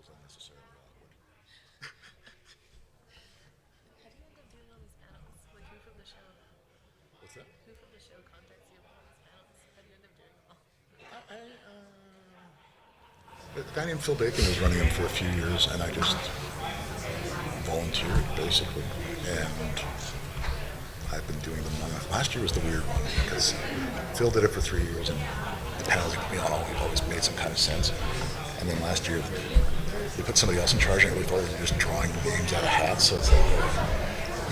feels unnecessarily awkward. How do you end up doing all these panels? Like, who from the show? What's that? Who from the show contacts you about all these panels? How do you end up doing them all? A guy named Phil Bacon was running them for a few years, and I just volunteered, basically. And I've been doing them long enough. Last year was the weird one, because Phil did it for 3 years, and the panels he put me on always made some kind of sense. And then last year, they put somebody else in charge, and we thought they were just drawing names out of hats. So it's like,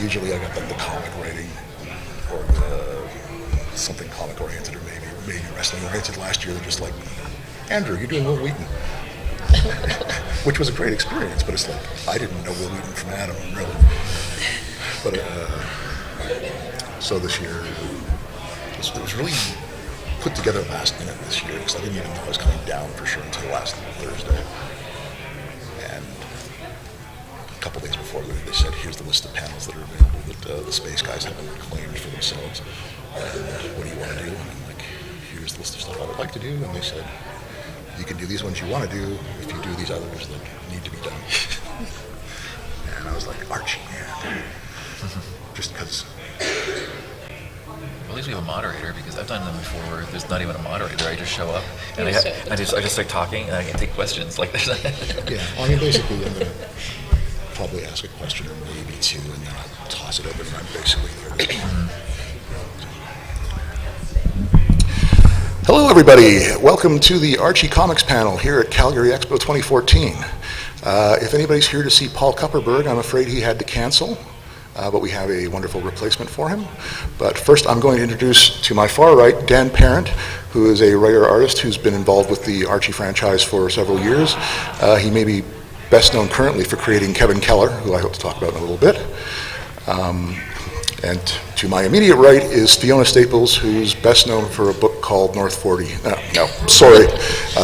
usually I got like the comic writing, or something comic oriented, or maybe wrestling oriented. Last year, they're just like, Andrew, you're doing Will Wheaton. Which was a great experience, but it's like, I didn't know Will Wheaton from Adam, really. But, so this year, it was really put together last minute this year, because I didn't even know I was coming down for sure until last Thursday. And a couple days before, they said, here's the list of panels that are available that the space guys haven't claimed for themselves. And what do you want to do? And I'm like, here's the list of stuff I would like to do. And they said, you can do these ones you want to do if you do these others that need to be done. And I was like, Archie, man. Just because. At least we have a moderator, because I've done them before where there's not even a moderator. I just show up and I just start talking and I can take questions like this. Yeah, well, I mean, basically, I'm going to probably ask a question or maybe two, and then I'll toss it over, and I'm basically there. Hello, everybody. Welcome to the Archie Comics panel here at Cagary Expo 2014. If anybody's here to see Paul Kupperberg, I'm afraid he had to cancel. But we have a wonderful replacement for him. But first, I'm going to introduce to my far right Dan Parent, who is a writer-artist who's been involved with the Archie franchise for several years. He may be best known currently for creating Kevin Keller, who I hope to talk about in a little bit. And to my immediate right is Fiona Staples, who's best known for a book called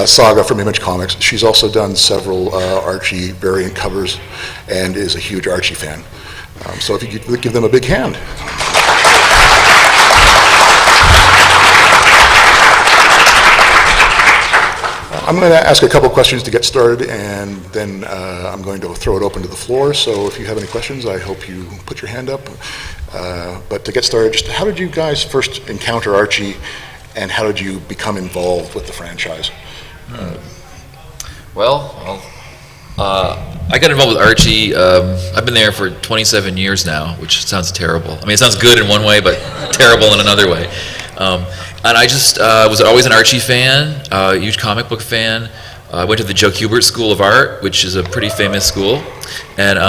Saga from Image Comics. She's also done several Archie variant covers and is a huge Archie fan. So if you could give them a big hand. I'm going to ask a couple questions to get started, and then I'm going to throw it open to the floor. So if you have any questions, I hope you put your hand up. But to get started, just how did you guys first encounter Archie, and how did you become involved with the franchise? I got involved with Archie. I've been there for 27 years now, which sounds terrible. I mean, it sounds good in one way, but terrible in another way. And I just was always an Archie fan, a huge comic book fan. I went to the Joe Kubert School of Art, which is a pretty famous school. And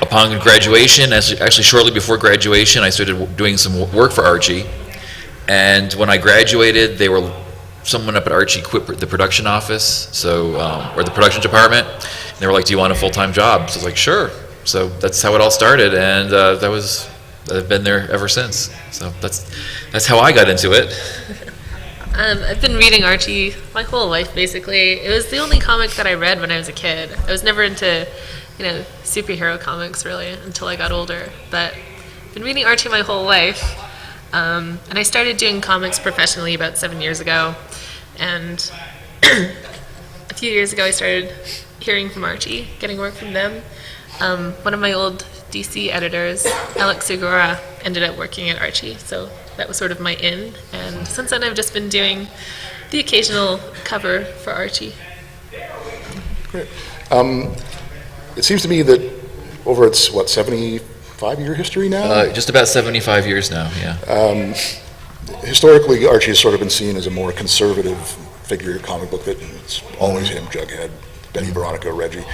upon graduation, actually shortly before graduation, I started doing some work for Archie. And when I graduated, someone up at Archie quit the production office, or the production department. And they were like, "Do you want a full-time job?" So I was like, "Sure." So that's how it all started, and I've been there ever since. So that's how I got into it. I've been reading Archie my whole life, basically. It was the only comic that I read when I was a kid. I was never into, superhero comics, really, until I got older. But I've been reading Archie my whole life. And I started doing comics professionally about 7 years ago. And a few years ago, I started hearing from Archie, getting work from them. One of my old DC editors, Alex Segura, ended up working at Archie, so that was sort of my in. And since then, I've just been doing the occasional cover for Archie. Great. It seems to me that over its, 75-year history now? Just about 75 years now, yeah. Historically, Archie has sort of been seen as a more conservative figure comic book. That it's always him, Jughead, Betty, Veronica, Reggie.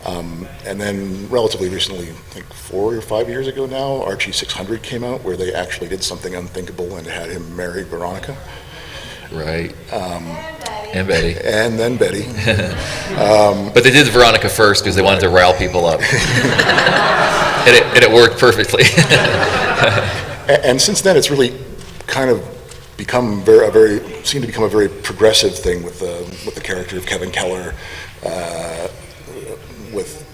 And then relatively recently, I think 4 or 5 years ago now, Archie 600 came out, where they actually did something unthinkable and had him marry Veronica. Right. And Betty. And then Betty. But they did Veronica first because they wanted to rile people up. and it worked perfectly. And since then, it's really kind of become seemed to become a very progressive thing with the character of Kevin Keller, with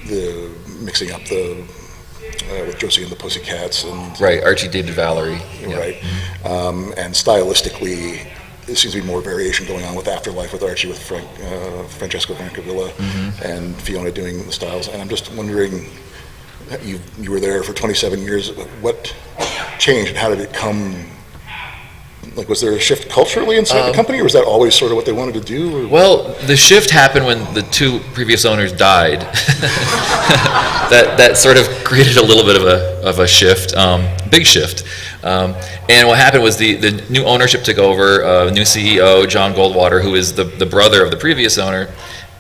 the mixing up with Josie and the Pussycats, and right, Archie dated Valerie, right, and stylistically, it seems to be more variation going on with Afterlife with Archie, with Francesco Francavilla and Fiona doing the styles. And I'm just wondering, you were there for 27 years. What changed and how did it come? Like, was there a shift culturally inside the company, or was that always sort of what they wanted to do? Or? Well, the shift happened when the two previous owners died. that sort of created a little bit of a shift, big shift. And what happened was the new ownership took over, new CEO, John Goldwater, who is the brother of the previous owner,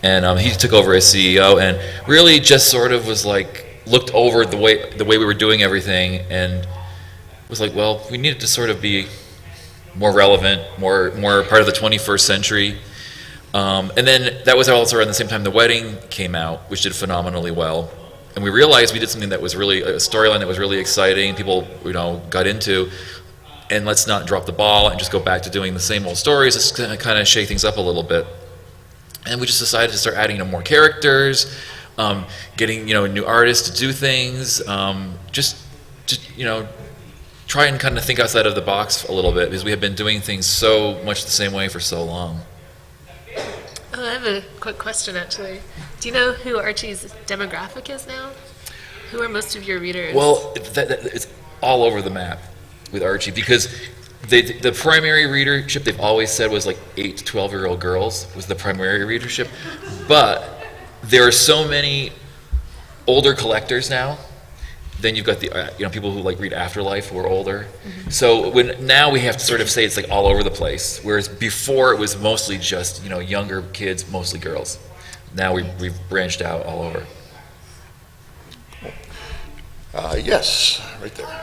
and he took over as CEO and really just sort of was like, looked over the way we were doing everything and was like, well, we needed to sort of be more relevant, more part of the 21st century. And then that was also around the same time the wedding came out, which did phenomenally well. And we realized we did something that was really a storyline that was really exciting, people got into, and let's not drop the ball and just go back to doing the same old stories. Let's kind of shake things up a little bit. And we just decided to start adding more characters, getting new artists to do things, just try and kind of think outside of the box a little bit because we have been doing things so much the same way for so long. Oh, I have a quick question actually. Do you know who Archie's demographic is now? Who are most of your readers? Well, it's all over the map with Archie because the primary readership they've always said was like 8 to 12-year-old girls was the primary readership, but there are so many older collectors now. Then you've got the people who like read Afterlife who are older. So now we have to sort of say it's like all over the place. Whereas before it was mostly just younger kids, mostly girls. Now we've branched out all over. Yes, right there.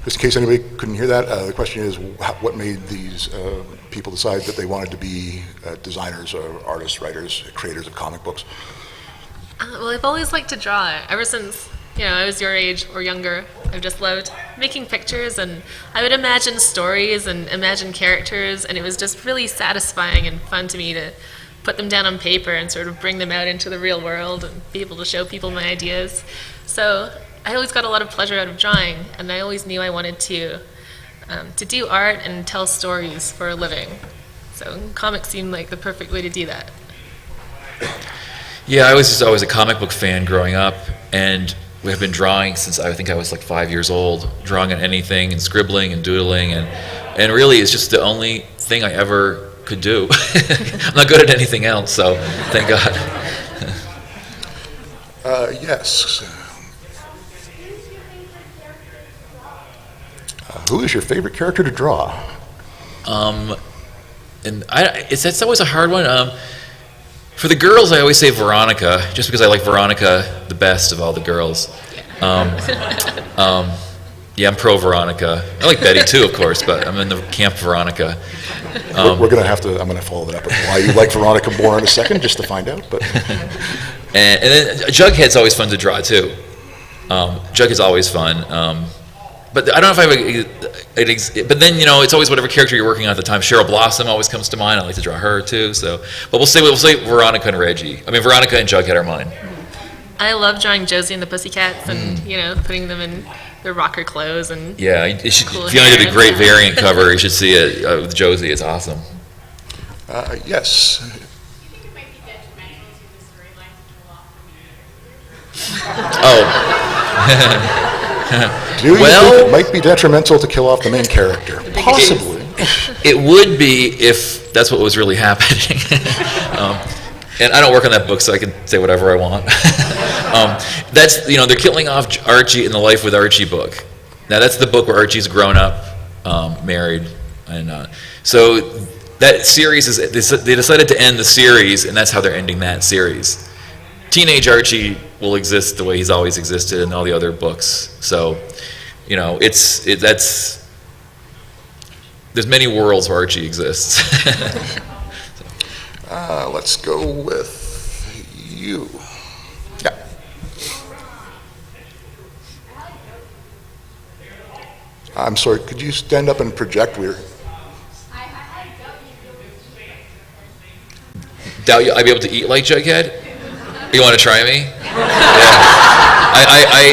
Just in case anybody couldn't hear that, the question is, what made these people decide that they wanted to be designers or artists, writers, creators of comic books? Well, I've always liked to draw. Ever since I was your age or younger, I've just loved making pictures, and I would imagine stories and imagine characters, and it was just really satisfying and fun to me to put them down on paper and sort of bring them out into the real world and be able to show people my ideas. So I always got a lot of pleasure out of drawing, and I always knew I wanted to do art and tell stories for a living. So comics seemed like the perfect way to do that. Yeah, I was just always a comic book fan growing up, and we have been drawing since I think I was like 5 years old, drawing on anything and scribbling and doodling, and really it's just the only thing I ever could do. I'm not good at anything else, so thank God. Yes. Who is your favorite character to draw? And it's always a hard one. For the girls, I always say Veronica, just because I like Veronica the best of all the girls. Yeah, I'm pro Veronica. I like Betty too, of course, but I'm in the camp Veronica. We're going to have to. I'm going to follow that up with why you like Veronica more in a second, just to find out. But and then Jughead's always fun to draw too. Jughead's always fun. But I don't know if but then it's always whatever character you're working on at the time. Cheryl Blossom always comes to mind. I like to draw her too. So, but we'll say Veronica and Reggie. I mean, Veronica and Jughead are mine. I love drawing Josie and the Pussycats and putting them in their rocker clothes and yeah. Cool Fiona did a great hair. variant cover. You should see it with Josie. It's awesome. yes. Oh. Do you think it might be detrimental to kill off the main character? Possibly. It would be if that's what was really happening. And I don't work on that book, so I can say whatever I want. That's they're killing off Archie in the Life with Archie book. Now that's the book where Archie's grown up, married, and so that series is they decided to end the series, and that's how they're ending that series. Teenage Archie will exist the way he's always existed in all the other books. So, there's many worlds where Archie exists. Let's go with you. Yeah. I'm sorry, could you stand up and project? Doubt I'd be able to eat like Jughead? You want to try me? Yeah.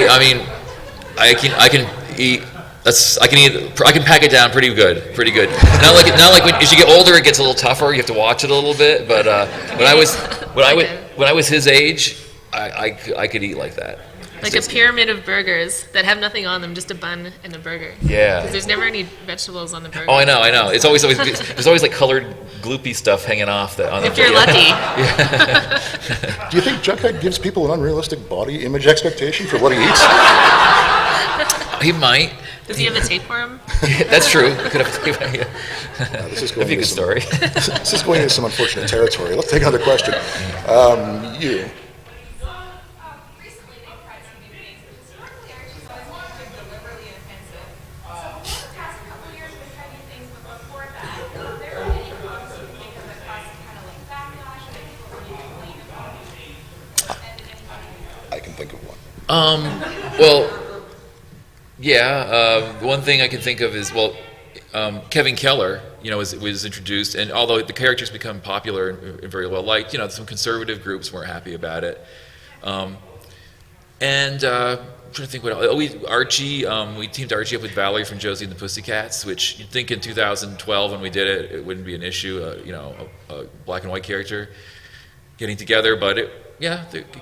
I mean, I can eat. I can pack it down pretty good. Not like when, as you get older, it gets a little tougher. You have to watch it a little bit. But when I was his age, I could eat like that. Like a pyramid of burgers that have nothing on them, just a bun and a burger. Yeah. Because there's never any vegetables on the burger. Oh, I know. It's always there's always like colored gloopy stuff hanging off on the. If you're lucky. Do you think Jughead gives people an unrealistic body image expectation for what he eats? He might. Does he have a tapeworm? That's true. He could have. Yeah. This is That'd be a good story. This is going into some unfortunate territory. Let's take another question. You. Recently, they've tried some new things, but historically, Archie's always been deliberately offensive. So, over the past couple of years, we've tried new things, but before that, there were any books you think of that caused kind of like backlash or that people really complained about. And did anybody? I can think of one. Well, yeah. One thing I can think of is Kevin Keller, was introduced, and although the characters become popular and very well liked, some conservative groups weren't happy about it. I'm trying to think what else. Archie, we teamed Archie up with Valerie from Josie and the Pussycats, which you'd think in 2012 when we did it, it wouldn't be an issue, a black and white character getting together, but it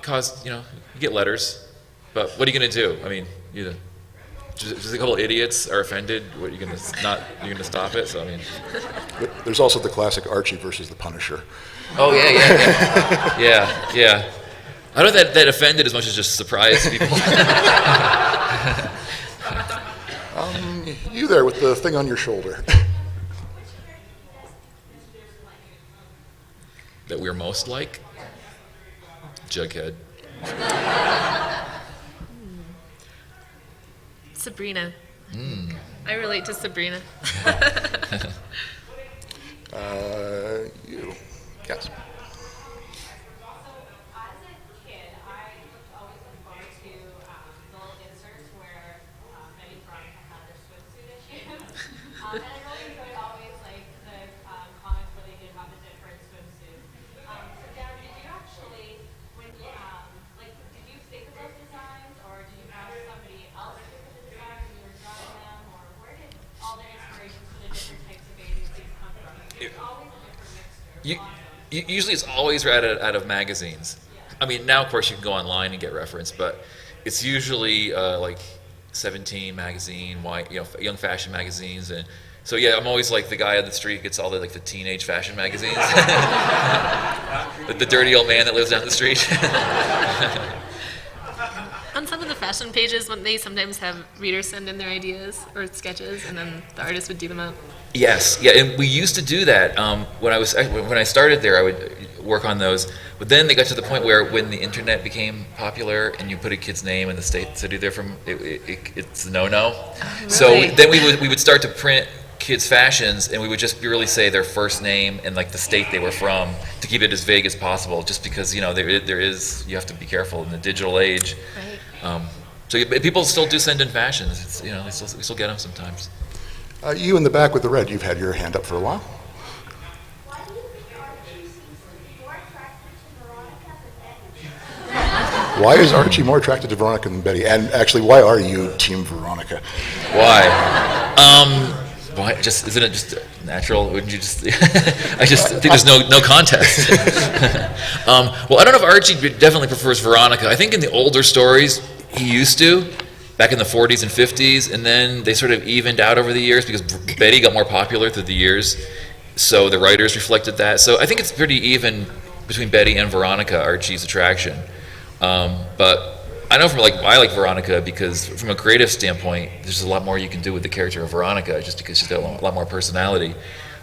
caused, you get letters. But what are you going to do? I mean, just a couple idiots are offended. What you're going to stop it? So I mean, There's also the classic Archie versus the Punisher. oh yeah. I don't know that offended as much as just surprised people. You there with the thing on your shoulder. That we're most like Jughead. Sabrina. I relate to Sabrina. You. Yes. And I really enjoyed always like the comics where they did have the different swimsuits. So Gary, did you actually, when did you think of those designs, or did you have somebody else pick the design when you were drawing them, or where did all the inspiration for the different types of bathing suits come from? It's always a different mixture. Usually it's always out of magazines. I mean, now of course you can go online and get reference, but it's usually like 17 magazine, young fashion magazines, and so yeah, I'm always like the guy on the street gets all the teenage fashion magazines, the dirty old man that lives down the street. On some of the fashion pages, when they sometimes have readers send in their ideas or sketches, and then the artist would do them up. Yes, yeah, and we used to do that. When I started there, I would work on those. But then they got to the point where when the internet became popular and you put a kid's name in the city they're from, it's a no-no. Really? So then we would start to print kids' fashions, and we would just purely say their first name and like the state they were from to keep it as vague as possible. Just because you have to be careful in the digital age. Right. So people still do send in fashions. It's, we still get them sometimes. You in the back with the red, you've had your hand up for a while. Why do you think Archie seems more attracted to Veronica than Betty? Why is Archie more attracted to Veronica than Betty? And actually, why are you Team Veronica? Why? Why? Isn't it just natural? Wouldn't you just? I just think there's no contest. Well, I don't know if Archie definitely prefers Veronica. I think in the older stories he used to, back in the 40s and 50s, and then they sort of evened out over the years because Betty got more popular through the years, so the writers reflected that. So I think it's pretty even between Betty and Veronica, Archie's attraction. But I know I like Veronica because from a creative standpoint, there's a lot more you can do with the character of Veronica just because she's got a lot more personality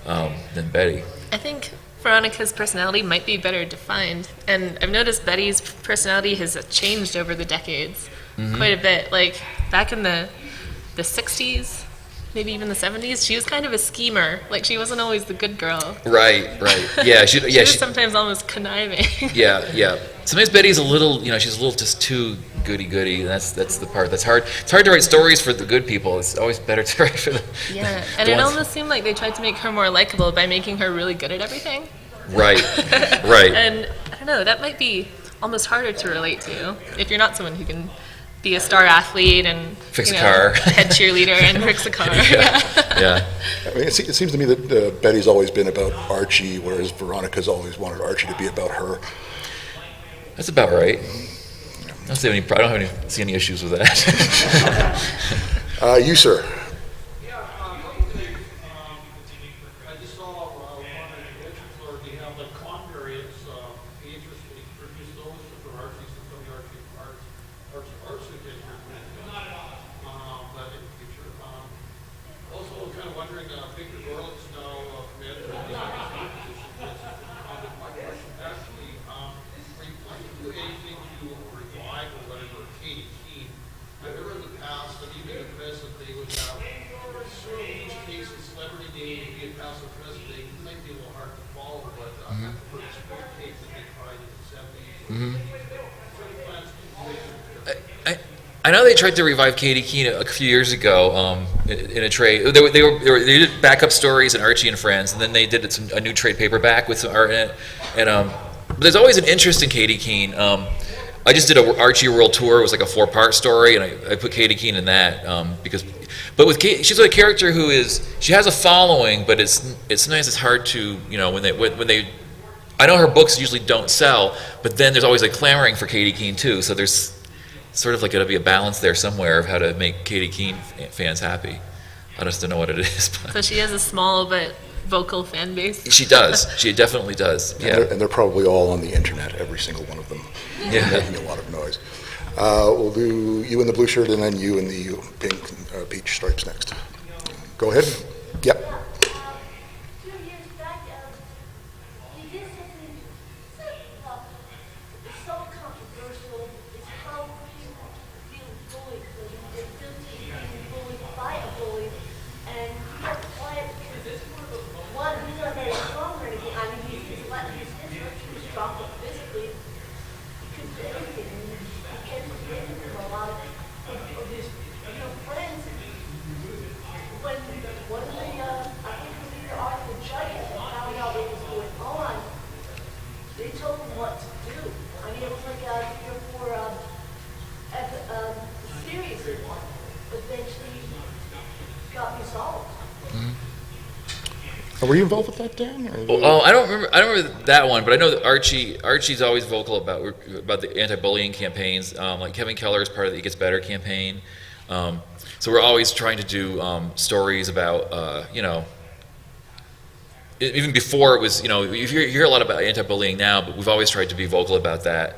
than Betty. I think Veronica's personality might be better defined, and I've noticed Betty's personality has changed over the decades quite a bit. Like back in the 60s, maybe even the 70s, she was kind of a schemer. Like she wasn't always the good girl. Right. Yeah, She was sometimes almost conniving. Yeah. Sometimes Betty's a little, she's a little just too goody-goody. That's the part that's hard. It's hard to write stories for the good people. It's always better to write for the Yeah, and it almost seemed like they tried to make her more likable by making her really good at everything. Right. And I don't know, that might be almost harder to relate to if you're not someone who can be a star athlete and Fix a car. head cheerleader and fix a car. Yeah. I mean, it seems to me that Betty's always been about Archie, whereas Veronica's always wanted Archie to be about her. That's about right. I don't see any issues with that. You, sir. I just saw one of the conventions where they have like con variants, pages, they produce those for Archie, some of the Archie pictures. But in the future, also kind of wondering, Victor Gorlick's now commander of the position. My question actually, are you planning to do anything to revive or whatever Katie Keene? I remember in the past, and even in the present, they would have each case a celebrity name would be a past or present name. It might be a little hard to follow, but for the sport case that they tried in the 70s. I know they tried to revive Katie Keene a few years ago in a trade. They did backup stories and Archie and Friends, and then they did a new trade paperback with some art in it. And but there's always an interest in Katie Keene. I just did a Archie World Tour. It was like a 4-part story, and I put Katie Keene in that but with Katie, she's a character she has a following, but sometimes it's hard to when they. I know her books usually don't sell, but then there's always like clamoring for Katie Keene too. So there's sort of like got to be a balance there somewhere of how to make Katie Keene fans happy. I just don't know what it is. So she has a small but vocal fan base. She does. She definitely does. Yeah. And they're probably all on the internet, every single one of them. Yeah. Making a lot of noise. We'll do you in the blue shirt and then you in the pink peach stripes next. Go ahead. Yep. 2 years back, you did something so controversial. It's how people feel bullied. So they feel being bullied by a bully, and you got quiet because one, he's not very strong or anything. I mean, he's strong physically. He could do anything. And he can't do anything from a lot of his friends. When one of the, I think it was either Art or judges that found out what was going on, they told him what to do. I mean, it was like a 3 or 4 series one, but eventually got resolved. Were you involved with that, Dan? Oh, I don't remember that one, but I know that Archie's always vocal about the anti-bullying campaigns. Like Kevin Keller is part of the It Gets Better campaign. So we're always trying to do stories about, even before it was, you hear a lot about anti-bullying now, but we've always tried to be vocal about that.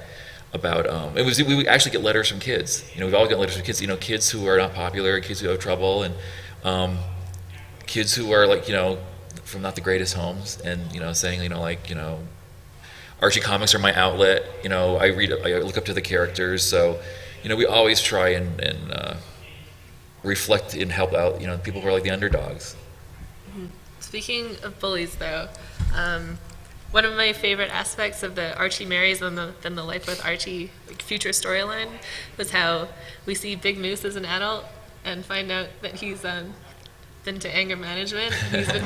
We actually get letters from kids. We've all got letters from kids. Kids who are not popular, kids who have trouble, and kids who are from not the greatest homes, and saying Archie Comics are my outlet. I look up to the characters, so we always try and reflect and help out people who are like the underdogs. Speaking of bullies, though, one of my favorite aspects of the Archie Marries and the Life with Archie future storyline was how we see Big Moose as an adult and find out that he's been to anger management. He's been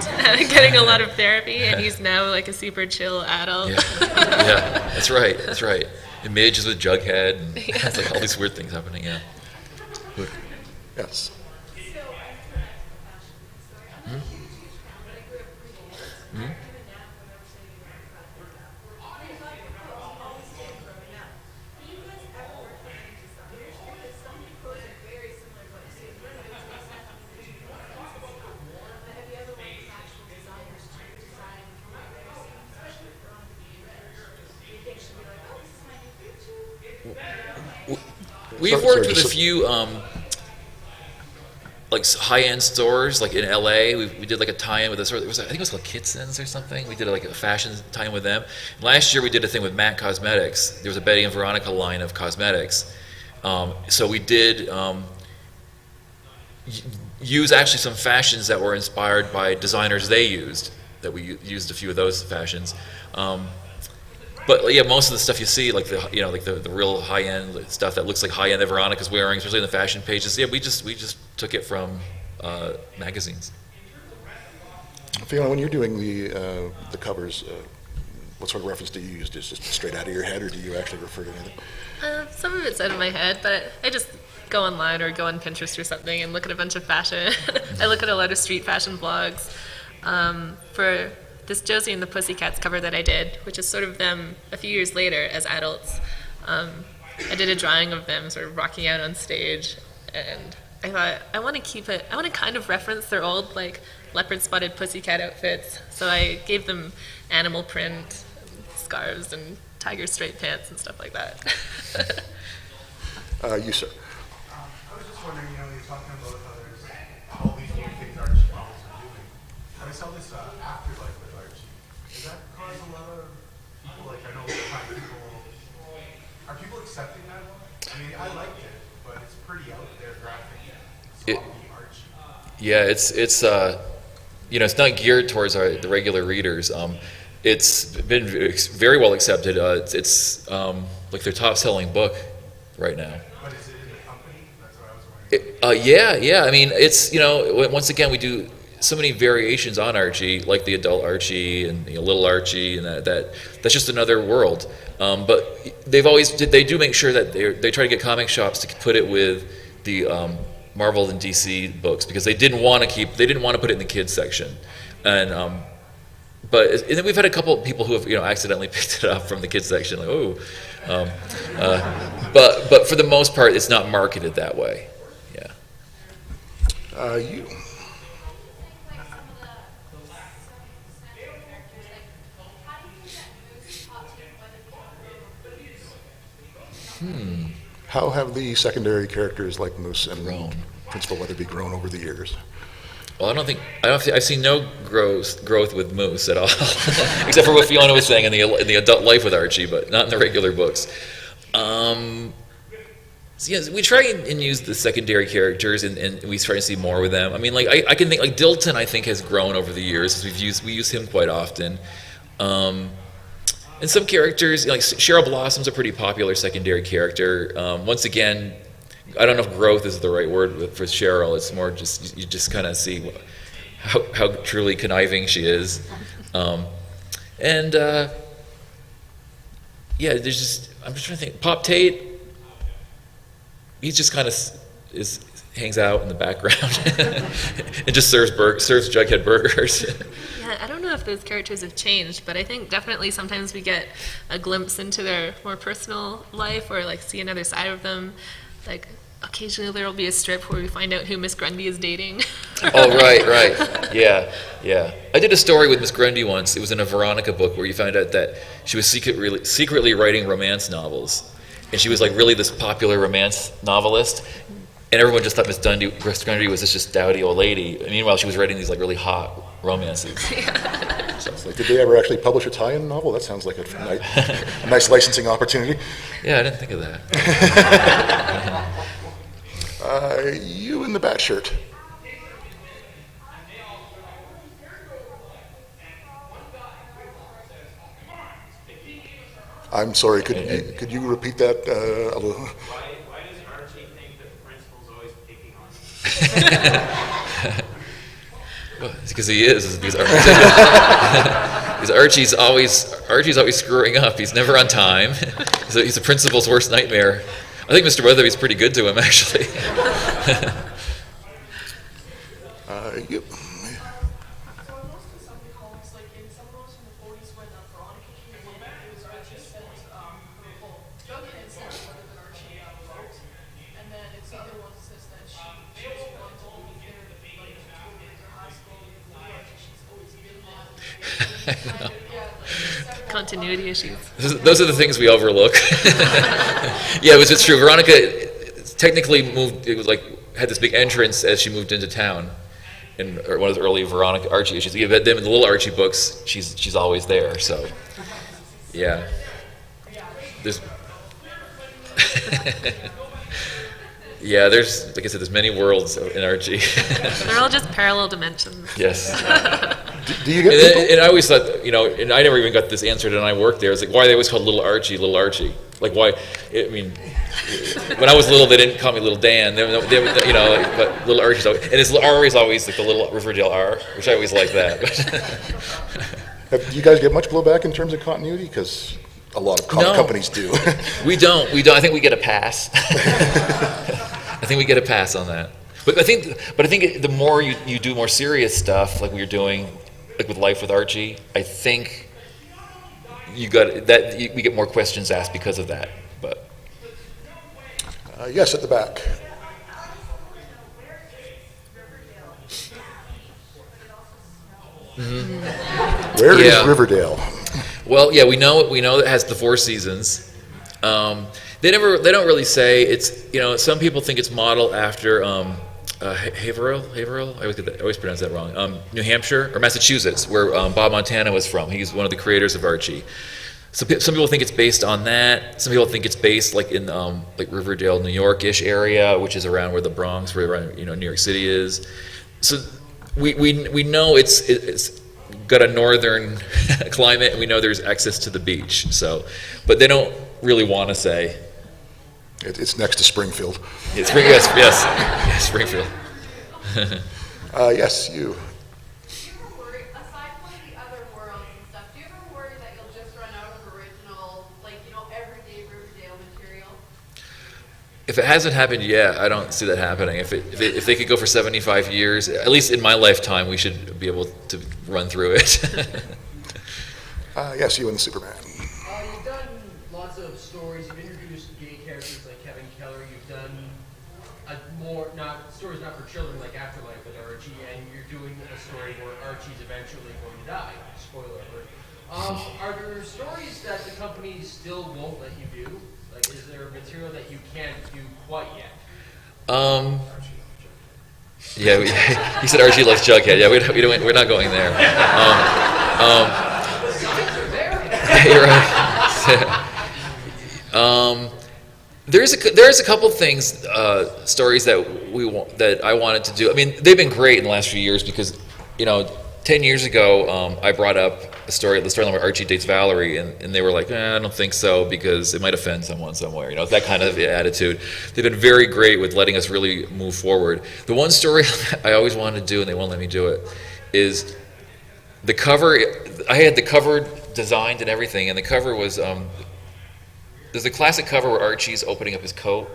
getting a lot of therapy, and he's now like a super chill adult. Yeah, that's right. And Midge is with Jughead, and it's like all these weird things happening. Yeah. Yes. We've worked with a few like high-end stores, like in LA. We did like a tie-in with I think it was called Kitson's or something. We did like a fashion tie-in with them. Last year we did a thing with Matt Cosmetics. There was a Betty and Veronica line of cosmetics. So we did use actually some fashions that were inspired by designers they used. That we used a few of those fashions. But yeah, most of the stuff you see, like the real high-end stuff that looks like high-end that Veronica's wearing, especially in the fashion pages. Yeah, we just took it from magazines. Fiona, when you're doing the covers, What sort of reference do you use? Just straight out of your head, or do you actually refer to anything? Some of it's out of my head, but I just go online or go on Pinterest or something and look at a bunch of fashion. I look at a lot of street fashion blogs. For this Josie and the Pussycats cover that I did, which is sort of them a few years later as adults, I did a drawing of them sort of rocking out on stage, and I thought, I want to kind of reference their old, like, leopard-spotted pussycat outfits, so I gave them animal print, scarves, and tiger stripe pants and stuff like that. You, sir. I was just wondering, you're talking about how there's all these new things Archie Comics are doing. I saw this afterlife with Archie. Does that cause a lot of people, like, I know are people accepting that? I mean, I liked it, but it's pretty out there graphic. Zombie Archie. Yeah, it's not geared towards the regular readers. It's been very well accepted. It's like their top-selling book right now. But is it in the company? That's what I was wondering. Yeah. I mean, it's once again we do so many variations on Archie, like the adult Archie and little Archie, and that's just another world. But they do make sure that they try to get comic shops to put it with the Marvel and DC books, because they didn't want to put it in the kids section, and then we've had a couple of people who have accidentally picked it up from the kids section, like but for the most part it's not marketed that way. Yeah. You. How have the secondary characters like Moose and Principal Weatherby grown over the years? Well, I've seen no growth with Moose at all, except for what Fiona was saying in the adult life with Archie, but not in the regular books. So yes, we try and use the secondary characters, and we try to see more with them. I mean, like I can think like Dilton. I think has grown over the years. We use him quite often. And some characters, like Cheryl Blossom's a pretty popular secondary character. Once again, I don't know if growth is the right word for Cheryl. It's more just, you just kind of see how truly conniving she is. Yeah, I'm just trying to think. Pop Tate, he just kind of hangs out in the background and just serves Jughead burgers. Yeah, I don't know if those characters have changed, but I think definitely sometimes we get a glimpse into their more personal life, or like see another side of them. Like occasionally there will be a strip where we find out who Miss Grundy is dating. Oh, right. Yeah. I did a story with Miss Grundy once. It was in a Veronica book where you found out that she was secretly writing romance novels, and she was like really this popular romance novelist. And everyone just thought Miss Grundy was this just dowdy old lady. And meanwhile, she was writing these like really hot romances. Like, did they ever actually publish a tie-in novel? That sounds like a nice licensing opportunity. Yeah, I didn't think of that. You in the bat shirt. I'm sorry. Could you repeat that a little? Why does Archie think that the principal's always picking on him? Well, it's because he is. Because Archie's always screwing up. He's never on time. He's the principal's worst nightmare. I think Mr. Weatherby's pretty good to him, actually. You. So in most of some comics, like in some of those from the 40s when Veronica came in, it was Archie sent, Jughead sent Weatherby and Archie out, and then it's the other one that says that she was wanting to leave there, like to go get into high school, and Archie, she's always been that. Continuity issues. Those are the things we overlook. Yeah, it's true. Veronica technically moved. It was like had this big entrance as she moved into town. In one of the early Veronica Archie issues, you have them in the little Archie books. She's always there. So, yeah. There's, there's like I said, there's many worlds in Archie. They're all just parallel dimensions. Yes. Do you get people? And I always thought, and I never even got this answered, and I worked there. It's like, why are they always called Little Archie, Little Archie? Like, why? I mean, when I was little, they didn't call me Little Dan. But Little Archie's always, and his R is always like the little Riverdale R, which I always like that. Do you guys get much blowback in terms of continuity? Because a lot of No. companies do. We don't. I think we get a pass. I think we get a pass on that. But I think the more you do more serious stuff, like we were doing, like with Life with Archie, I think we get more questions asked because of that. But Yes, at the back. Where is Yeah. Riverdale? well, yeah, we know it has the Four Seasons. They don't really say it's. Some people think it's modeled after Haverhill. I always pronounce that wrong. New Hampshire or Massachusetts, where Bob Montana was from. He's one of the creators of Archie. So some people think it's based on that. Some people think it's based like in like Riverdale, New York-ish area, which is around where the Bronx, where around, New York City is. So we know it's got a northern climate, and we know there's access to the beach. So, but they don't really want to say. It's next to Springfield. Yes, Springfield. Yes, you. Do you ever worry, aside from the other worlds and stuff, do you ever worry that you'll just run out of original, everyday Riverdale material? If it hasn't happened yet, I don't see that happening. If they could go for 75 years, at least in my lifetime, we should be able to run through it. Yes, you and the Superman. You've done lots of stories. You've introduced gay characters like Kevin Keller. You've done stories not for children like Afterlife with Archie, and you're doing a story where Archie's eventually going to die. Spoiler alert. Are there stories that the company still won't let you do? Like, is there material that you can't do quite yet? He said Archie loves Jughead. Yeah, we're not going there. You're right. There's a couple things, stories that I wanted to do. I mean, they've been great in the last few years because, 10 years ago, I brought up the storyline where Archie dates Valerie, and they were like, I don't think so because it might offend someone somewhere. That kind of attitude. They've been very great with letting us really move forward. The one story I always wanted to do, and they won't let me do it, is the cover. I had the cover designed and everything, and the cover was there's a classic cover where Archie's opening up his coat,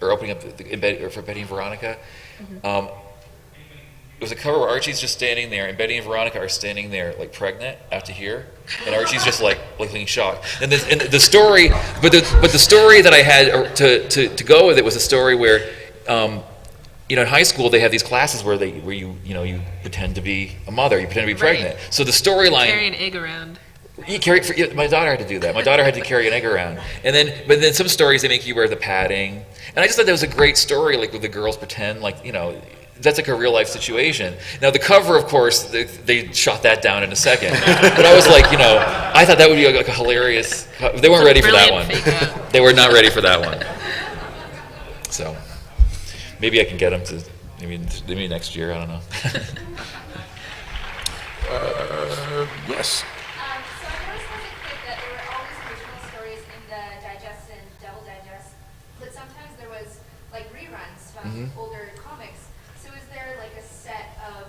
or opening up for Betty and Veronica. It was a cover where Archie's just standing there, and Betty and Veronica are standing there like pregnant out to here, and Archie's just like looking shocked. And the story, but the story that I had to go with it was a story where, in high school they have these classes where you pretend to be a mother, you pretend to be pregnant. Right. So the storyline. Carry an egg around. My daughter had to do that. My daughter had to carry an egg around, but then some stories they make you wear the padding, and I just thought that was a great story, like where the girls pretend that's like a real life situation. Now the cover, of course, they shot that down in a second, but I was like, I thought that would be like a hilarious. They weren't ready for that one. They were not ready for that one. So maybe I can get them to maybe next year. I don't know. Yes. So I noticed as a kid that there were all these original stories in the digest and double digest, but sometimes there was like reruns from older comics. So is there like a set of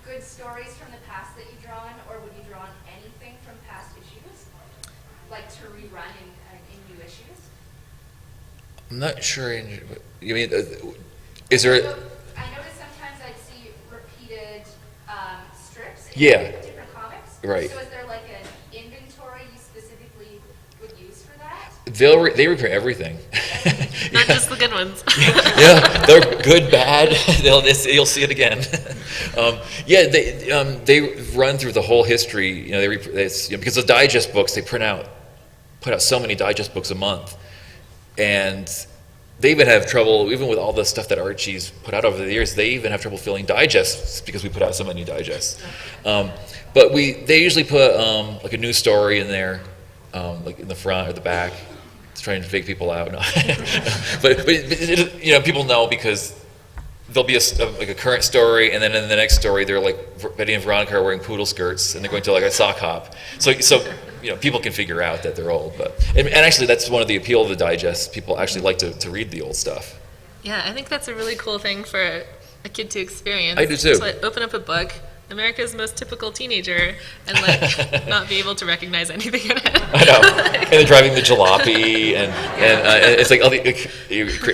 good stories from the past that you draw on, or would you draw on anything from past issues, like to rerun in new issues? I'm not sure. You mean, is there? I noticed sometimes I'd see repeated strips in Yeah. different comics. Right. So is there like an inventory you specifically would use for that? They repair everything. Not just the good ones. Yeah, they're good, bad. You'll see it again. They run through the whole history. Because the digest books they put out so many digest books a month, and they even have trouble, even with all the stuff that Archie's put out over the years. They even have trouble filling digests because we put out so many digests. But they usually put like a new story in there, like in the front or the back, to try and fake people out. No. but people know because there'll be a current story, and then in the next story they're like Betty and Veronica are wearing poodle skirts and they're going to like a sock hop. So people can figure out that they're old. And actually that's one of the appeal of the digest. People actually like to read the old stuff. Yeah, I think that's a really cool thing for a kid to experience. I do too. So open up a book, America's most typical teenager and like not be able to recognize anything in it. I know. And they're driving the jalopy, and it's like,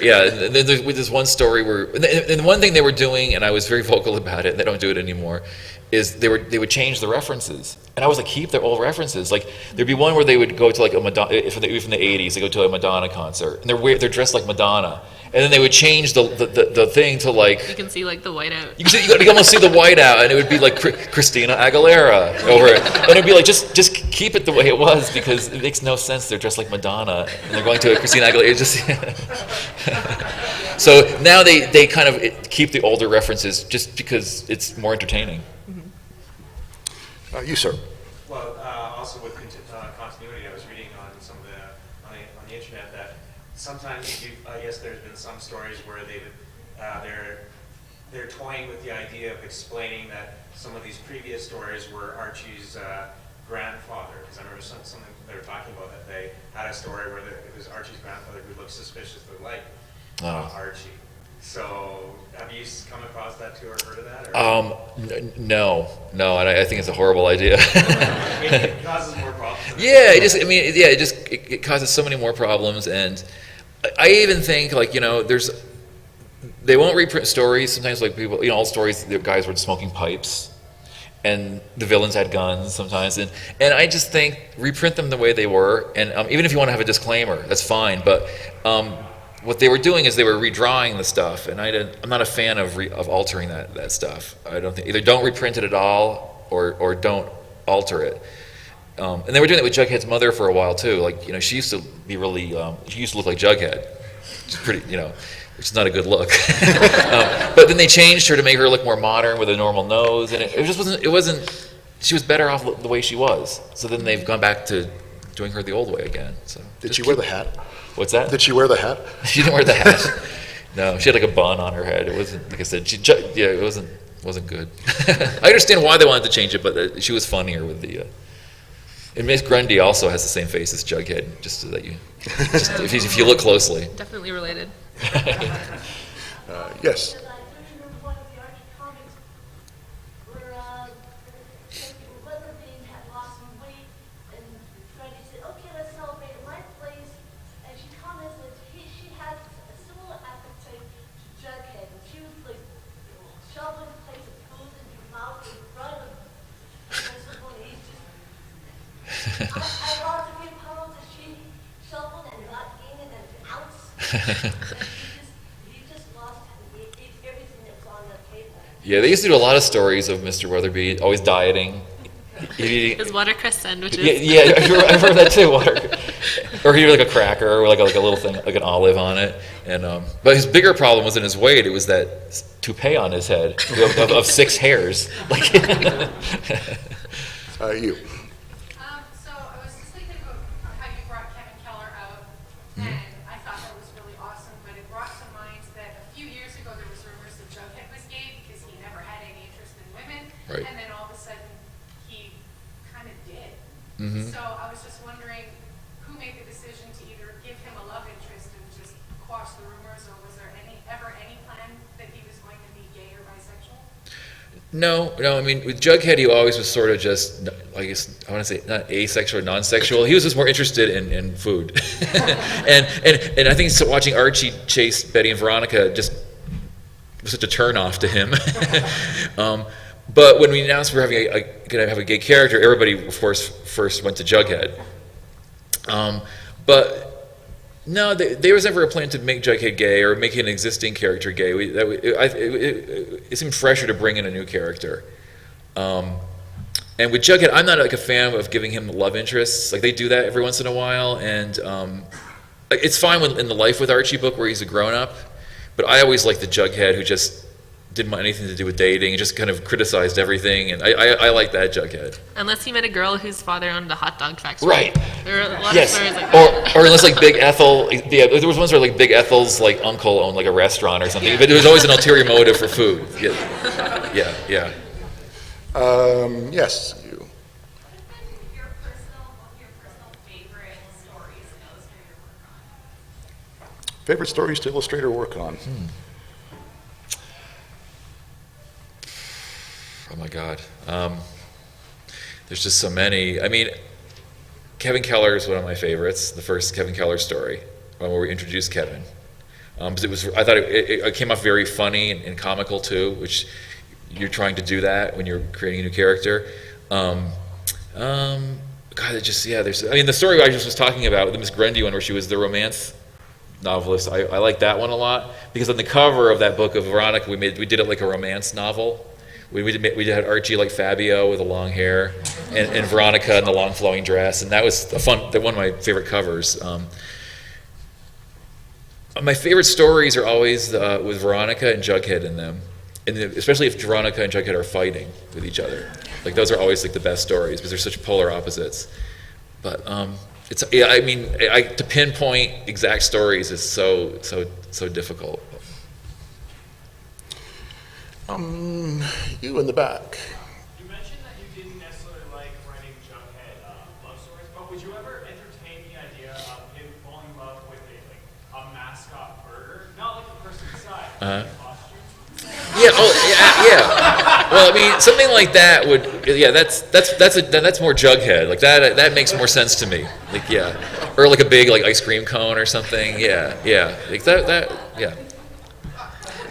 yeah. And then there's with this one story where, and one thing they were doing, and I was very vocal about it, and they don't do it anymore, is they would change the references, and I was like, keep their old references. Like there'd be one where they would go to like a Madonna from the '80s. They go to a Madonna concert, and they're dressed like Madonna. And then they would change the thing to like... You can see like the whiteout. You can almost see the whiteout, and it would be like Christina Aguilera over it. And it'd be like, just keep it the way it was, because it makes no sense. They're dressed like Madonna, and they're going to a Christina Aguilera. So now they kind of keep the older references just because it's more entertaining. You, sir. Well, also with continuity, I was reading on some of on the internet that sometimes I guess there's been some stories where they're toying with the idea of explaining that some of these previous stories were Archie's grandfather. Because I remember something they were talking about, that they had a story where it was Archie's grandfather who looked suspiciously like Archie. So, have you come across that too, or heard of that? Or? No, and I think it's a horrible idea. It causes more problems. Yeah, it causes so many more problems, and I even think, like, they won't reprint stories. Sometimes, like, people, all stories, the guys were smoking pipes, and the villains had guns sometimes, and I just think reprint them the way they were, and even if you want to have a disclaimer, that's fine, but what they were doing is they were redrawing the stuff, and I'm not a fan of altering that stuff. I don't think, either don't reprint it at all, or don't alter it. And they were doing it with Jughead's mother for a while too. Like, she used to be really, she used to look like Jughead, which is pretty, which is not a good look. But then they changed her to make her look more modern with a normal nose, and it just wasn't. She was better off the way she was. So then they've gone back to doing her the old way again. So Did she wear the hat? What's that? Did she wear the hat? She didn't wear the hat. No, she had like a bun on her head. It wasn't, like I said, it wasn't good. I understand why they wanted to change it, but she was funnier with the. And Miss Grundy also has the same face as Jughead, just so that if you look closely. Definitely related. Yes. Because I do remember one of the Archie comics where Weatherbean had lost some weight, and Freddy said, "Okay, let's celebrate at my place." And she comments that she had a similar appetite to Jughead, and she was like shoveling plates of food into her mouth in front of him. And so when he's just, I lost a few pounds, and she shoveled and not gaining an ounce. He just lost everything that was on the table. Yeah, they used to do a lot of stories of Mr. Weatherby, always dieting. His watercress sandwiches. Yeah, I remember that too. Or he'd like a cracker, or like a little thing, like an olive on it. And but his bigger problem wasn't his weight; it was that toupee on his head of 6 hairs. Like, You. So I was just thinking about how you brought Kevin Keller out, and I thought that was really awesome, but it brought to mind that a few years ago there was rumors that Jughead was gay because he never had any interest in women, Right. and then all of a sudden he kind of did. Mhm. So I was just wondering who made the decision to either give him a love interest and just quash the rumors, or was there ever any plan that he was going to be gay or bisexual? No. I mean, with Jughead, he always was sort of just, I guess I want to say, not asexual or non-sexual. He was just more interested in food, and I think so watching Archie chase Betty and Veronica just was such a turn off to him. But when we announced we're gonna have a gay character, everybody, of course, first went to Jughead. But no, there was never a plan to make Jughead gay or make an existing character gay. It seemed fresher to bring in a new character. And with Jughead, I'm not like a fan of giving him love interests. Like, they do that every once in a while, and it's fine in the Life with Archie book where he's a grown-up, but I always liked the Jughead who just didn't want anything to do with dating and just kind of criticized everything, and I like that Jughead. Unless he met a girl whose father owned a hot dog factory. Right. There were a lot Yes. of stories like that. Or unless like Big Ethel, yeah, there was ones where like Big Ethel's like uncle owned like a restaurant or something, Yeah. but there was always an ulterior motive for food. Yeah. Yes, you. What have been your personal favorite stories and illustrator work on? Favorite stories to illustrate or work on? Oh my God. There's just so many. I mean, Kevin Keller is one of my favorites. The first Kevin Keller story, where we introduced Kevin. Because I thought it came off very funny and comical too, which you're trying to do that when you're creating a new character. God, there's. I mean, the story I just was talking about, the Miss Grundy one, where she was the romance novelist. I like that one a lot because on the cover of that book of Veronica, we did it like a romance novel. We had Archie like Fabio with the long hair, and Veronica in the long flowing dress, and that was one of my favorite covers. My favorite stories are always with Veronica and Jughead in them, and especially if Veronica and Jughead are fighting with each other. Like those are always like the best stories because they're such polar opposites. But to pinpoint exact stories is so difficult. You in the back. You mentioned that you didn't necessarily like writing Jughead love stories, but would you ever entertain the idea of him falling in love with a mascot burger? Not like the person inside, but the costume? Yeah. Well, I mean, something like that would. Yeah, that's more Jughead. Like that makes more sense to me. Like or like a big like ice cream cone or something. Yeah. Like that. Yeah.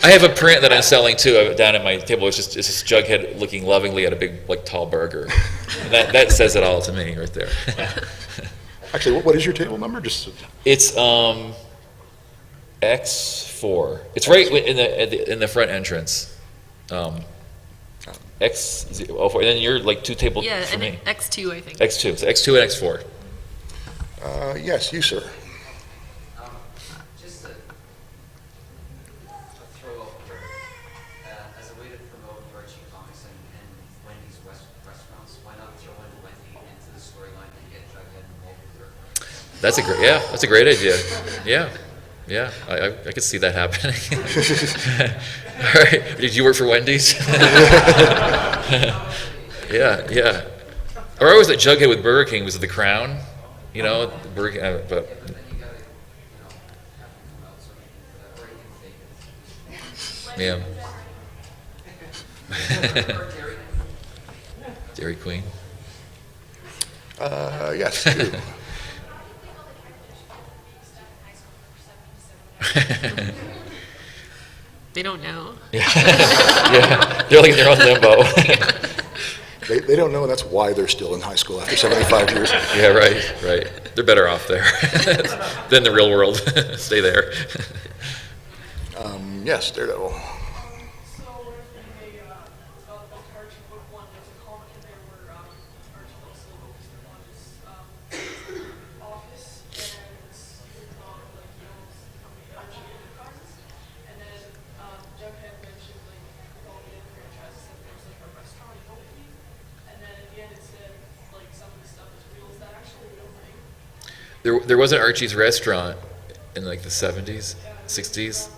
I have a print that I'm selling too down at my table. It's just Jughead looking lovingly at a big like tall burger. And that says it all to me right there. Actually, what is your table number? It's X4. It's right in the front entrance. X04. And then you're like two tables for me. X2, I think. X2. So X2 and X4. Yes, you, sir. Just a throw up here, as a way to promote Archie Comics and Wendy's restaurants, why not throw in Wendy into the storyline and get Jughead involved with her? That's a great idea. Yeah, I could see that happening. All right, did you work for Wendy's? Yeah. Or I was at Jughead with Burger King. Was it The Crown? You know, Burger King, but. Then you gotta, have them come out so or you can fake it. Yeah. Dairy Queen. Yes, you. They don't know. Yeah, they're like in their own limbo. They don't know, and that's why they're still in high school after 75 years. Yeah, right. They're better off there than the real world. Stay there. Yes, Daredevil. So when they got the Archie book one, there's a comic in there where Archie also focused on his office and Archie enterprises. And then Jughead mentioned all the other franchises that there's a restaurant in Oakley. And then at the end it said some of the stuff is real. Is that actually a real thing? There was an Archie's restaurant in like the 70s, 60s.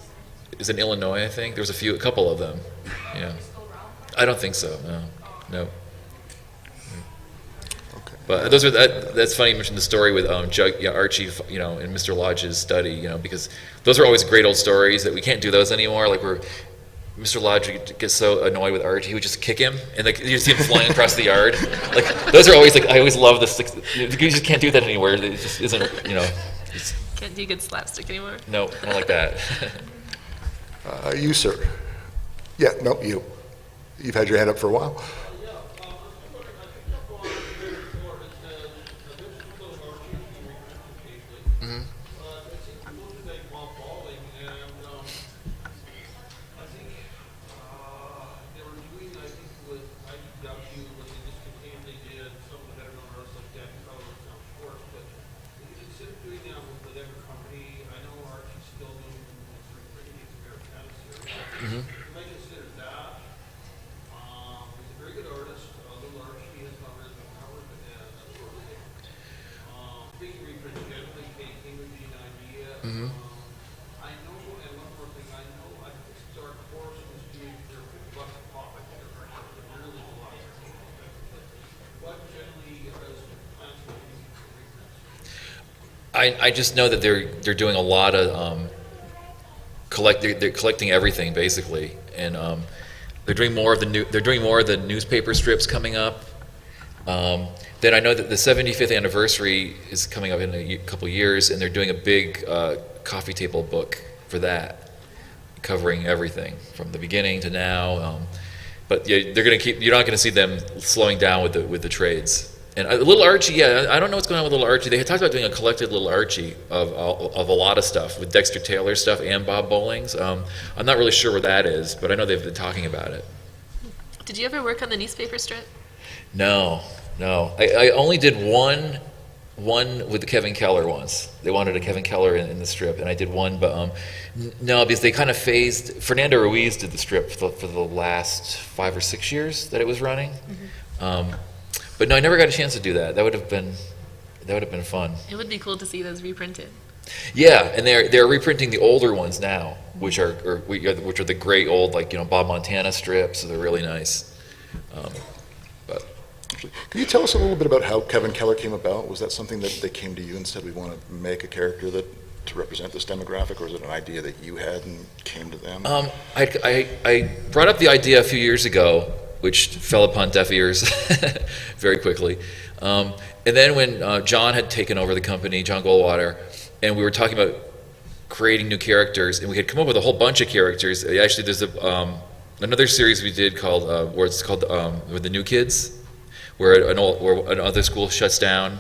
It was in Illinois, I think. There was a couple of them. Yeah. I don't think so. No. Okay. But that's funny you mentioned the story with Archie, in Mr. Lodge's study, because those are always great old stories that we can't do those anymore. Like where Mr. Lodge gets so annoyed with Archie, he would just kick him, and you see him flying across the yard. Like those are always I always love this. You just can't do that anymore. It just isn't. Can't do good slapstick anymore. No, not like that. You, sir. Yeah, no, you. You've had your hand up for a while. I just know that they're doing a lot of they're collecting everything basically, and They're doing more of the newspaper strips coming up. Then I know that the 75th anniversary is coming up in a couple years, and they're doing a big coffee table book for that, covering everything from the beginning to now. But yeah, they're going to keep. You're not going to see them slowing down with the trades. And Little Archie, yeah, I don't know what's going on with Little Archie. They had talked about doing a collected Little Archie of a lot of stuff, with Dexter Taylor stuff and Bob Bowling's. I'm not really sure where that is, but I know they've been talking about it. Did you ever work on the newspaper strip? No. I only did one with Kevin Keller once. They wanted a Kevin Keller in the strip, and I did one, but no, because they kind of phased. Fernando Ruiz did the strip for the last 5 or 6 years that it was running. But no, I never got a chance to do that. That would have been fun. It would be cool to see those reprinted. Yeah, and they're reprinting the older ones now, which are the great old, like, Bob Montana strips. So they're really nice. But Can you tell us a little bit about how Kevin Keller came about? Was that something that they came to you and said, we want to make a character to represent this demographic, or is it an idea that you had and came to them? I brought up the idea a few years ago, which fell upon deaf ears very quickly. And then when John had taken over the company, John Goldwater, and we were talking about creating new characters, and we had come up with a whole bunch of characters. Actually, there's another series we did called, where it's called with the New Kids, where another school shuts down,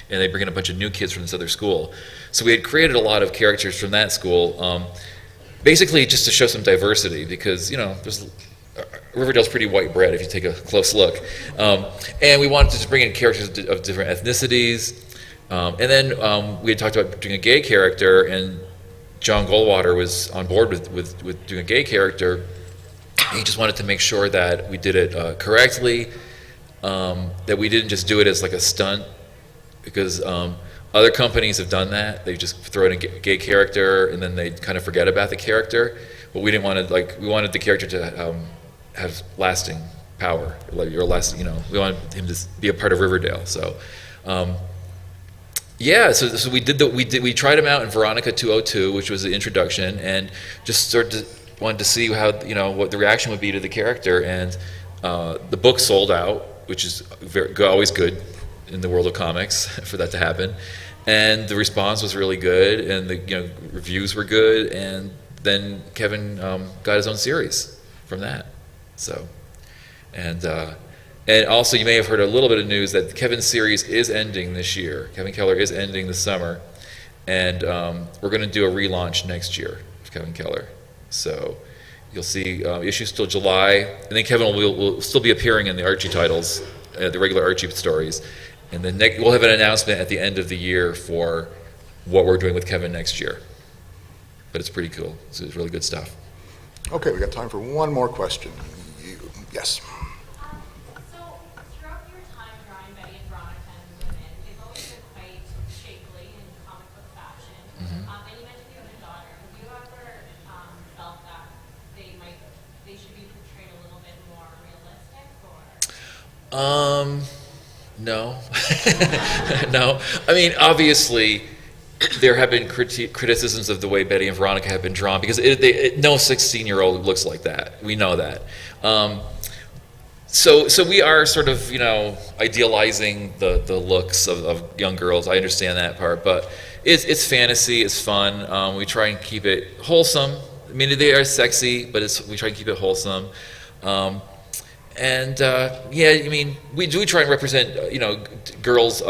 and they bring in a bunch of new kids from this other school. So we had created a lot of characters from that school, basically just to show some diversity, because Riverdale's pretty white bread if you take a close look, and we wanted to just bring in characters of different ethnicities. And then we had talked about doing a gay character, and John Goldwater was on board with doing a gay character. He just wanted to make sure that we did it correctly, that we didn't just do it as like a stunt, because other companies have done that. They just throw in a gay character and then they kind of forget about the character. But we didn't want to, we wanted the character to have lasting power, we wanted him to be a part of Riverdale. So. Yeah, so we tried him out in Veronica 202, which was the introduction, and just wanted to see how what the reaction would be to the character, and the book sold out, which is always good in the world of comics for that to happen, and the response was really good, and the reviews were good, and then Kevin got his own series from that. So, and also, you may have heard a little bit of news that Kevin's series is ending this year. Kevin Keller is ending this summer, and we're going to do a relaunch next year of Kevin Keller. So you'll see issues till July, and then Kevin will still be appearing in the Archie titles, the regular Archie stories, and then we'll have an announcement at the end of the year for what we're doing with Kevin next year. But it's pretty cool. It's really good stuff. Okay, we got time for one more question. Yes. No. No. I mean, obviously, there have been criticisms of the way Betty and Veronica have been drawn, because no 16-year-old looks like that. We know that. So we are sort of, idealizing the looks of young girls. I understand that part, but it's fantasy, it's fun. We try and keep it wholesome. I mean, they are sexy, but we try and keep it wholesome. We do try and represent, girls,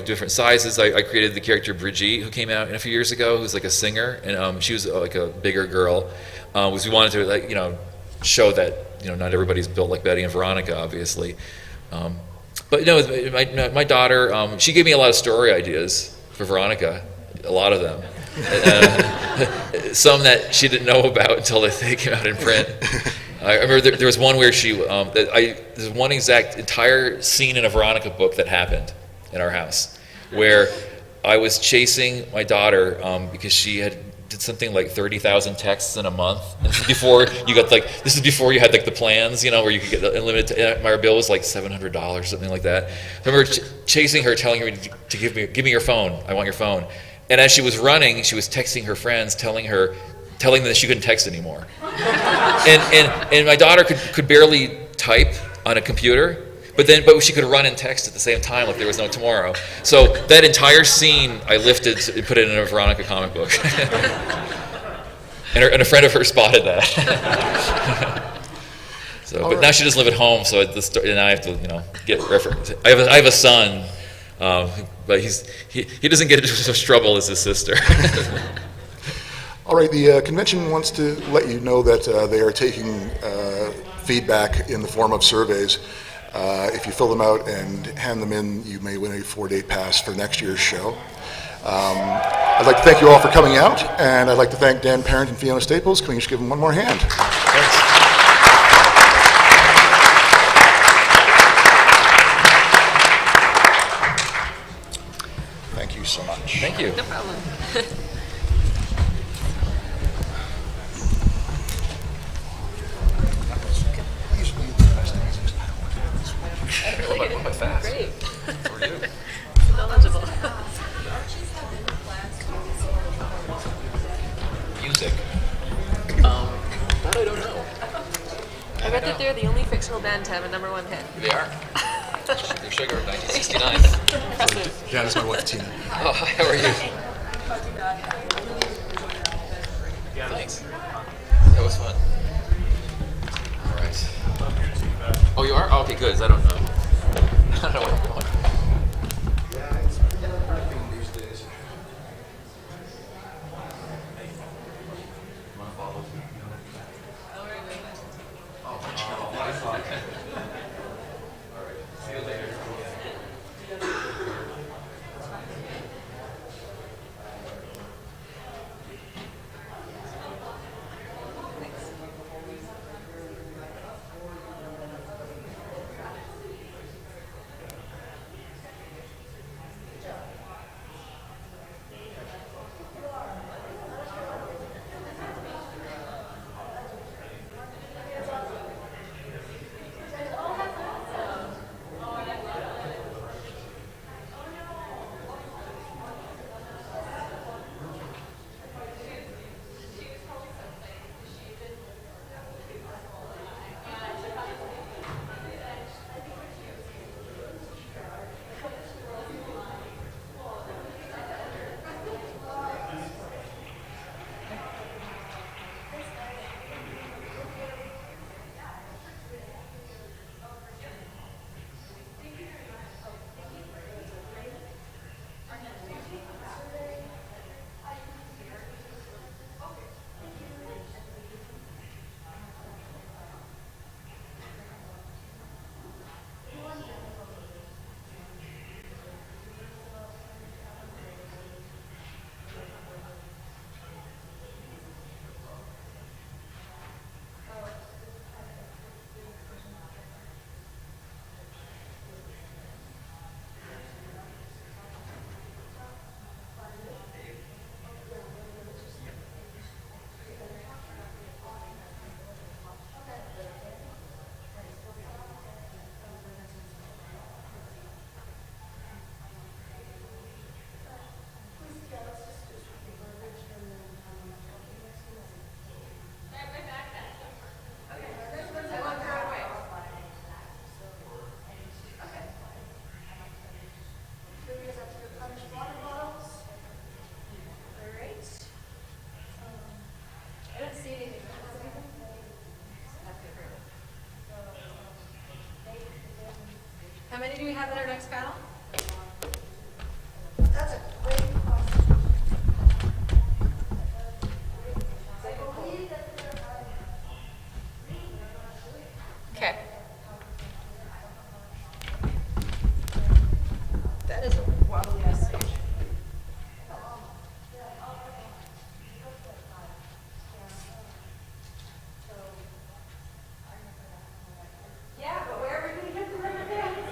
different sizes. I created the character Brigitte, who came out a few years ago, who's like a singer, and she was like a bigger girl. We wanted to, show that, not everybody's built like Betty and Veronica, obviously. But no, my daughter, she gave me a lot of story ideas for Veronica, a lot of them. Some that she didn't know about until they came out in print. I remember there was one where there's one exact entire scene in a Veronica book that happened in our house, where I was chasing my daughter because she did something like 30,000 texts in a month. And this is before you had like the plans, where you could get unlimited. My bill was like $700, something like that. I remember chasing her, telling her to give me your phone. I want your phone. And as she was running, she was texting her friends, telling her telling them that she couldn't text anymore. And my daughter could barely type on a computer, but she could run and text at the same time like there was no tomorrow. So that entire scene I lifted and put it in a Veronica comic book. And a friend of hers spotted that. So, but now she doesn't live at home, so and I have to, get reference. I have a son, but he doesn't get into such trouble as his sister. All right, the convention wants to let you know that they are taking feedback in the form of surveys. If you fill them out and hand them in, you may win a 4-day pass for next year's show. I'd like to thank you all for coming out, and I'd like to thank Dan Parent and Fiona Staples. Can we just give them one more hand? Thanks. Thank you so much. Thank you. No problem. What fast? Great. How are you? Knowledgeable. Music. That I don't know. I read that they're the only fictional band to have a #1 hit. They are. They're Sugar in 1969. Impressive. Yeah, that's my wife, Tina. Oh, hi, how are you? Thanks. That was fun. All right. Oh, you are? Oh, okay, good. I don't know. I don't know where I'm going. Yeah, it's everything these days. How many do we have in our next panel? That's a great question. Okay. That is a wobbly ass stage. Yeah, but where are we going to get the rubber bands?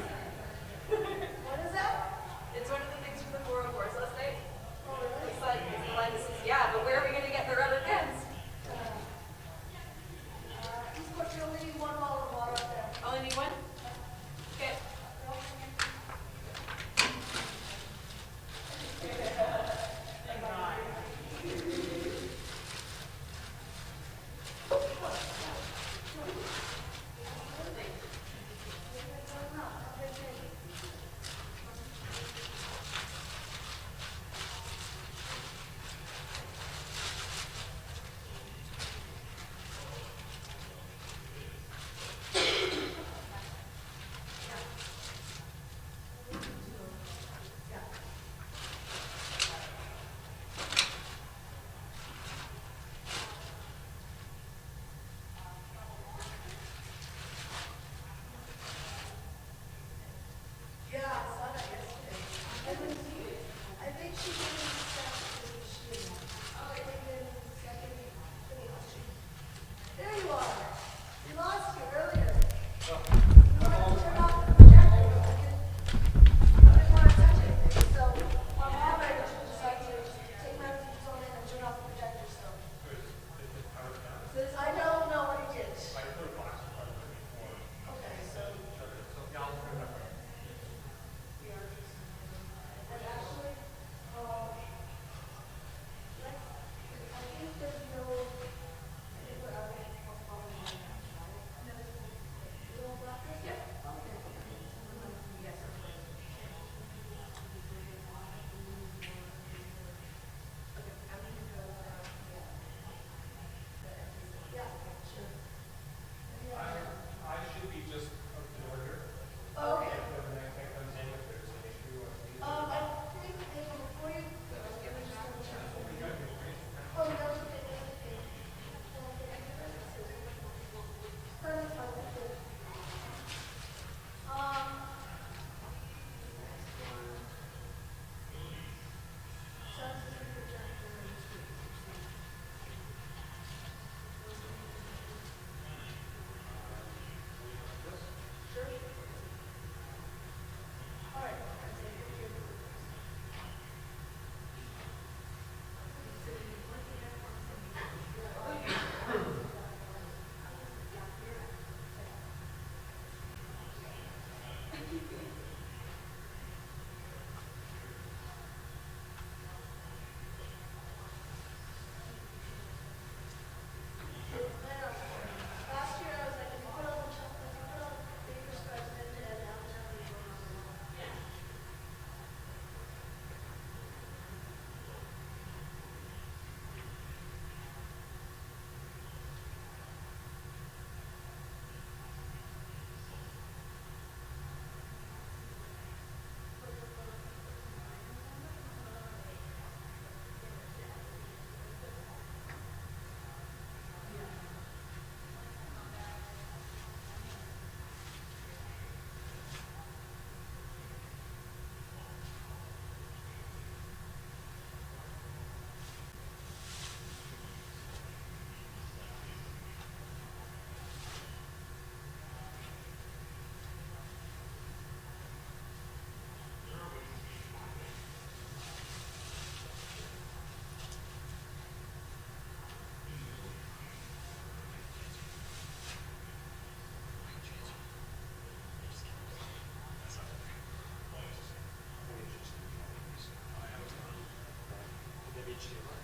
HDMI.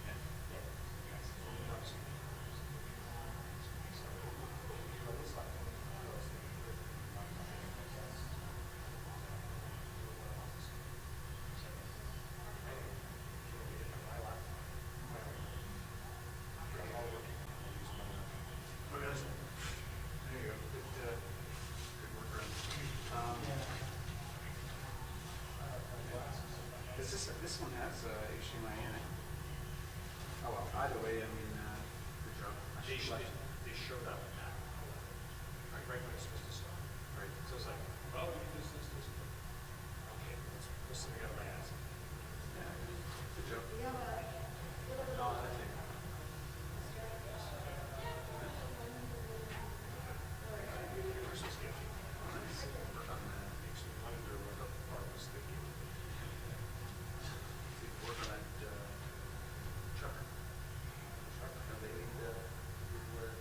Yeah. There you go. Good workaround. This one has HDMI in it. Oh well, either way, I mean, good job. I They should showed, they showed up in that, right when it's supposed to start. Right. So it's like, well, this. Okay, let's something out of my ass. Yeah, good job. No, I think. Christmas gift. Work on that. Makes me wonder what the part was thinking. Work on that trucker. How they lead the where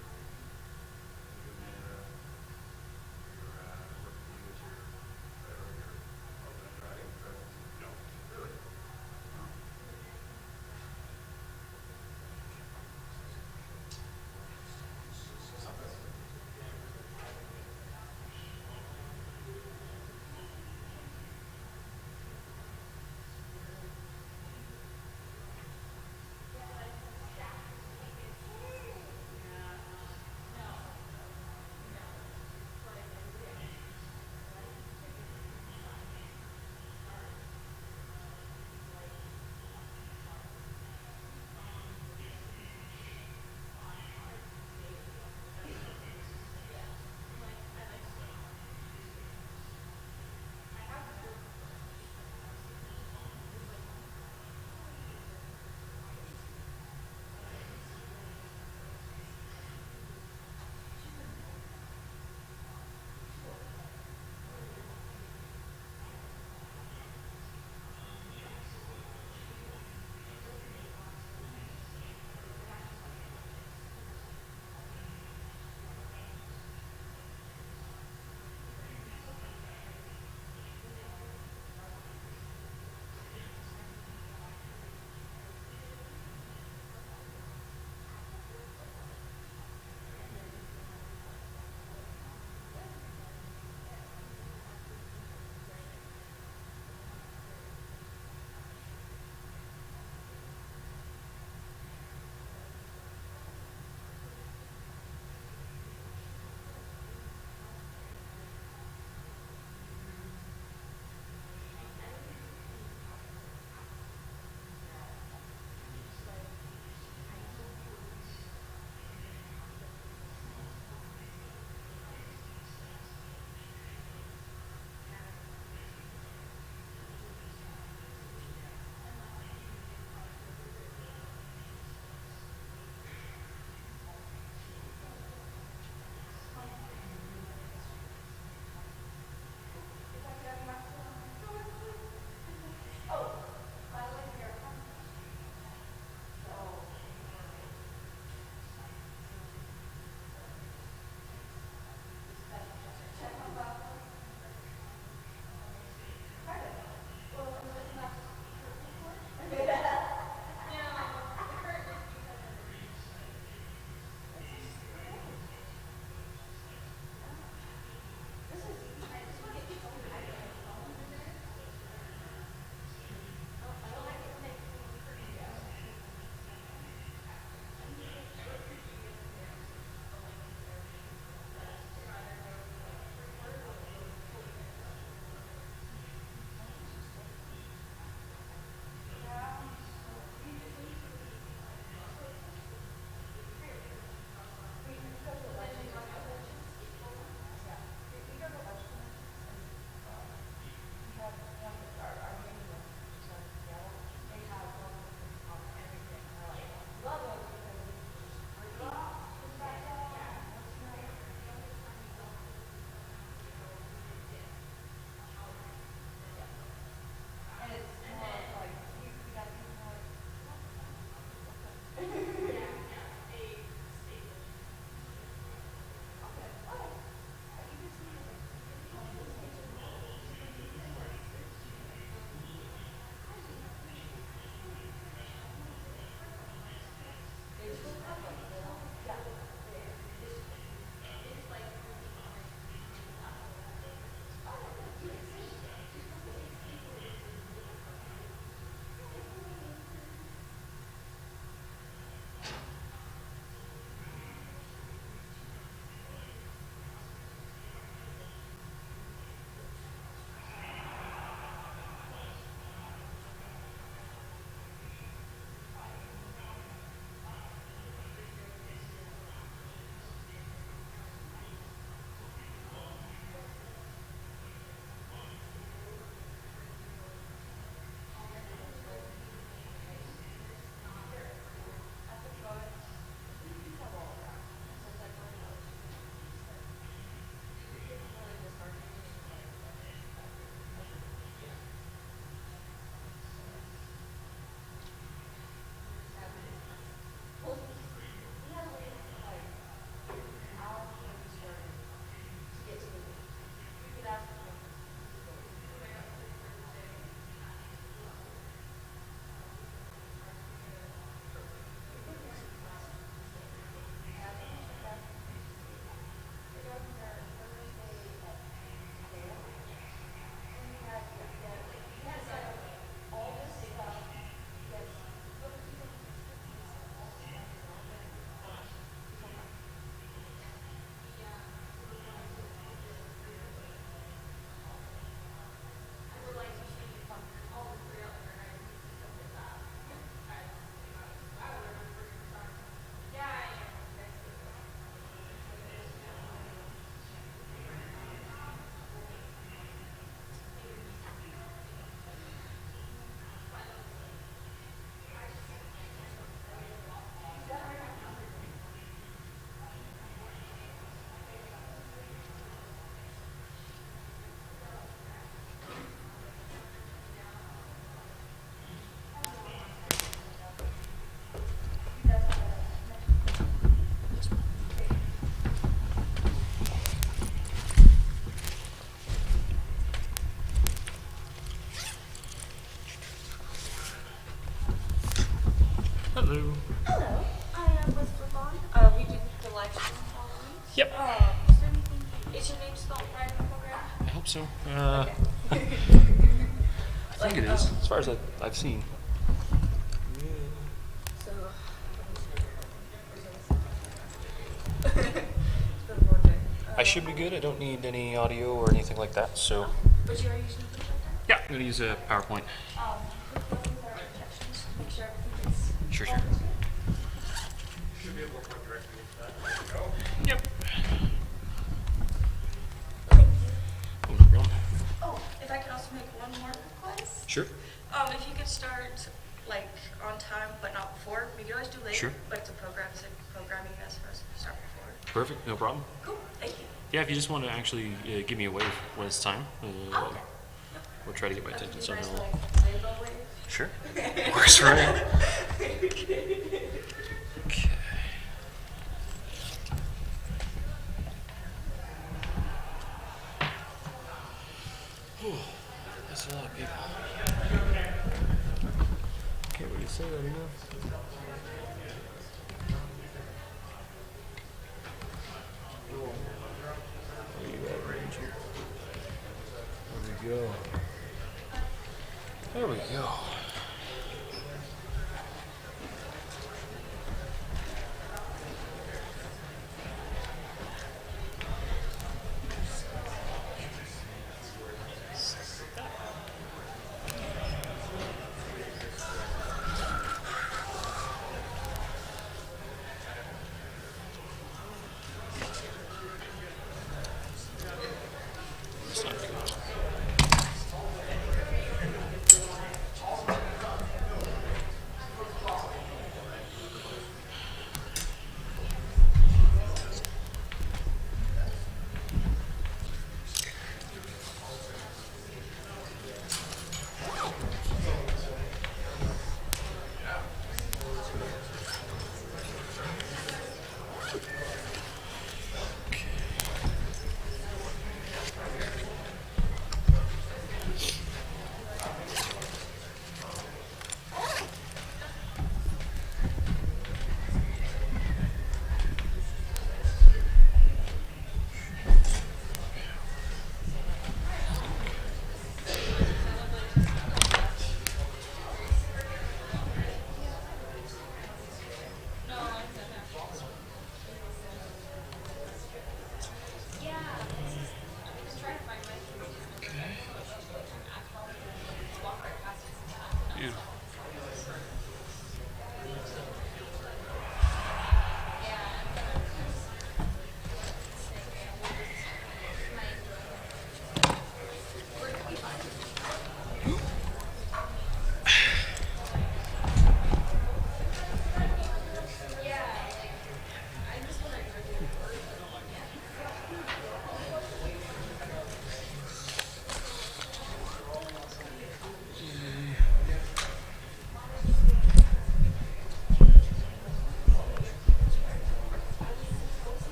Hello, I am with FlipON. We do the live stream following. Yep. Is there anything, is your name spelled right in the program? I hope so. Okay. I think it is, as far as I've seen. So, I should be good. I don't need any audio or anything like that, so. but you are using the Yeah, I'm going to use a PowerPoint. with our objections to make sure everything is. Sure. Should be able to point directly into that. Yep. Thank you. Oh, no problem. Oh, if I could also make one more request. Sure. If you could start like on time, but not before. We could always do later. Sure. But it's a program, so programming us for us to start before. Perfect, no problem. Cool. Thank you. Yeah, if you just want to actually give me a wave when it's time, Okay. we'll try to get my attention You somehow. guys like rainbow wave? Sure. Works for me. Okay. Whew, that's a lot of people. Can't really say that enough. Where you at, Ranger? There we go. There we go.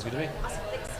good to me. Awesome, thanks.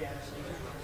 Yeah.